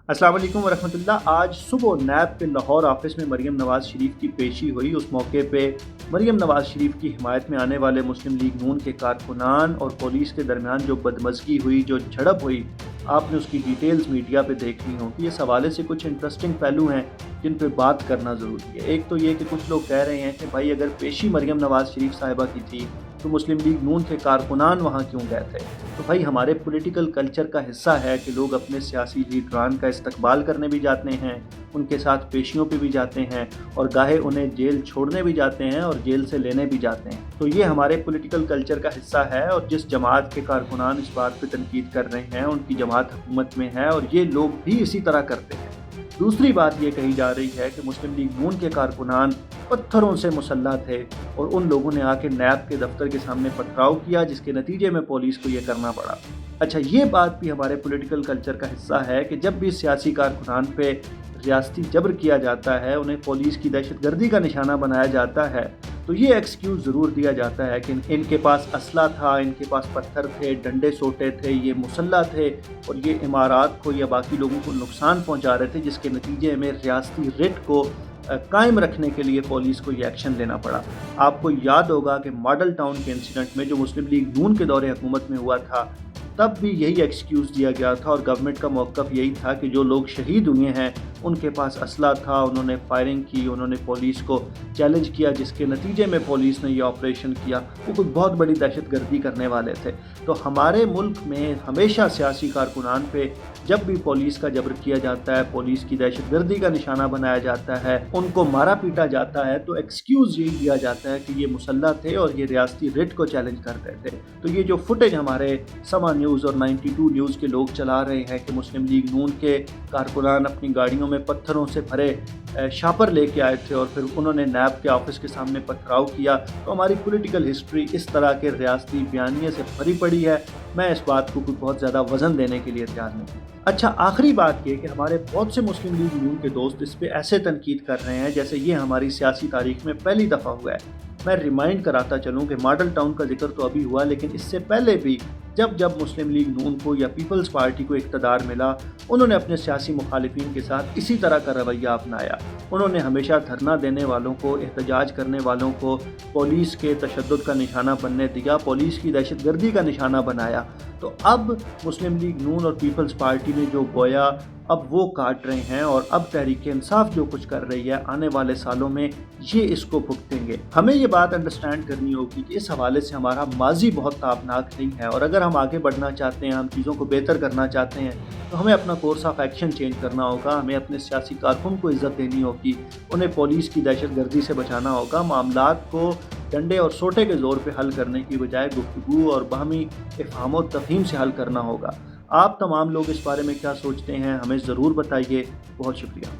अस्सलाम वालेकुम वरहमतुल्लाह। आज सुबह नैब के लाहौर ऑफिस में मरीम नवाज़ शरीफ की पेशी हुई। उस मौके पे मरीम नवाज़ शरीफ की हिमायत में आने वाले मुस्लिम लीग नून के कारकुनान और पुलिस के दरमियान जो बदमज़गी हुई, जो झड़प हुई, आपने उसकी डिटेल्स मीडिया पे देखनी होगी। इस हवाले से कुछ इंटरेस्टिंग पहलू हैं जिन पे बात करना ज़रूरी है। एक तो ये कि कुछ लोग कह रहे हैं कि भाई अगर पेशी मरीम नवाज़ शरीफ साहिबा की थी तो मुस्लिम लीग नून के कारकुनान वहाँ क्यों गए थे। तो भाई हमारे पॉलिटिकल कल्चर का हिस्सा है कि लोग अपने सियासी लीडरान का इस्तकबाल करने भी जाते हैं, उनके साथ पेशियों पे भी जाते हैं और गाहे उन्हें जेल छोड़ने भी जाते हैं और जेल से लेने भी जाते हैं। तो ये हमारे पॉलिटिकल कल्चर का हिस्सा है और जिस जमात के कारकुनान इस बात पे तनकीद कर रहे हैं उनकी जमात हुकूमत में है और ये लोग भी इसी तरह करते हैं। दूसरी बात ये कही जा रही है कि मुस्लिम लीग नून के कारकुनान पत्थरों से मुसल्लह थे और उन लोगों ने आके नैब के दफ्तर के सामने पथराव किया, जिसके नतीजे में पुलिस को ये करना पड़ा। अच्छा, ये बात भी हमारे पॉलिटिकल कल्चर का हिस्सा है कि जब भी सियासी कारकुनान पे रियासती जबर किया जाता है, उन्हें पुलिस की दहशतगर्दी का निशाना बनाया जाता है, तो ये एक्सक्यूज़ ज़रूर दिया जाता है कि इनके पास असला था, इनके पास पत्थर थे, डंडे सोटे थे, ये मुसल्ला थे और ये इमारात को या बाकी लोगों को नुकसान पहुंचा रहे थे, जिसके नतीजे में रियासती रिट को कायम रखने के लिए पुलिस को ये एक्शन लेना पड़ा। आपको याद होगा कि मॉडल टाउन के इंसिडेंट में जो मुस्लिम लीग नून के दौरे हुकूमत में हुआ था, तब भी यही एक्सक्यूज़ दिया गया था और गवर्नमेंट का मौक़िफ़ यही था कि जो लोग शहीद हुए हैं उनके पास असला था, उन्होंने फायरिंग की, उन्होंने पुलिस को चैलेंज किया, जिसके नतीजे में पुलिस ने ये ऑपरेशन किया। वो कुछ बहुत बड़ी दहशतगर्दी करने वाले थे। तो हमारे मुल्क में हमेशा सियासी कारकुनान पे जब भी पुलिस का जबर किया जाता है, पुलिस की दहशतगर्दी का निशाना बनाया जाता है, उनको मारा पीटा जाता है, तो एक्सक्यूज़ यही दिया जाता है कि ये मुसल्लह थे और ये रियासती रिट को चैलेंज कर रहे थे। तो ये जो फुटेज हमारे समा न्यूज़ और 92 न्यूज़ के लोग चला रहे हैं कि मुस्लिम लीग नून के कारकुनान अपनी गाड़ियों में पत्थरों से भरे शापर लेके आए थे और फिर उन्होंने नैब के ऑफिस के सामने पथराव किया, तो हमारी पॉलिटिकल हिस्ट्री इस तरह के रियासती बयानिए से भरी पड़ी है। मैं इस बात को कुछ बहुत ज़्यादा वज़न देने के लिए तैयार नहीं। अच्छा, आखिरी बात ये कि हमारे बहुत से मुस्लिम लीग नून के दोस्त इस पे ऐसे तनकीद कर रहे हैं जैसे ये हमारी सियासी तारीख में पहली दफ़ा हुआ है। मैं रिमाइंड कराता चलूँ कि मॉडल टाउन का जिक्र तो अभी हुआ, लेकिन इससे पहले भी जब मुस्लिम लीग नून को या पीपल्स पार्टी को इक़्तिदार मिला, उन्होंने अपने सियासी मुखालिफिन के साथ इसी तरह का रवैया अपनाया। उन्होंने हमेशा धरना देने वालों को, एहतजाज करने वालों को पुलिस के तशद्दुद का निशाना बनने दिया, पुलिस की दहशतगर्दी का निशाना बनाया। तो अब मुस्लिम लीग नून और पीपल्स पार्टी ने जो बोया अब वो काट रहे हैं और अब तहरीक इंसाफ जो कुछ कर रही है आने वाले सालों में ये इसको भुगतेंगे। हमें ये बात अंडरस्टैंड करनी होगी कि इस हवाले से हमारा माजी बहुत ताबनाक नहीं है और अगर हम आगे बढ़ना चाहते हैं, हम चीज़ों को बेहतर करना चाहते हैं, तो हमें अपना कोर्स ऑफ एक्शन चेंज करना होगा। हमें अपने सियासी कारकुन को इज़्ज़त देनी होगी, उन्हें पुलिस की दहशतगर्दी से बचाना होगा। मामलात को डंडे और सोटे के ज़ोर पे हल करने की बजाय गुफ्तगू और बाहमी इफ़हाम व तफ़हीम से हल करना होगा। आप तमाम लोग इस बारे में क्या सोचते हैं, हमें ज़रूर बताइए। बहुत शुक्रिया।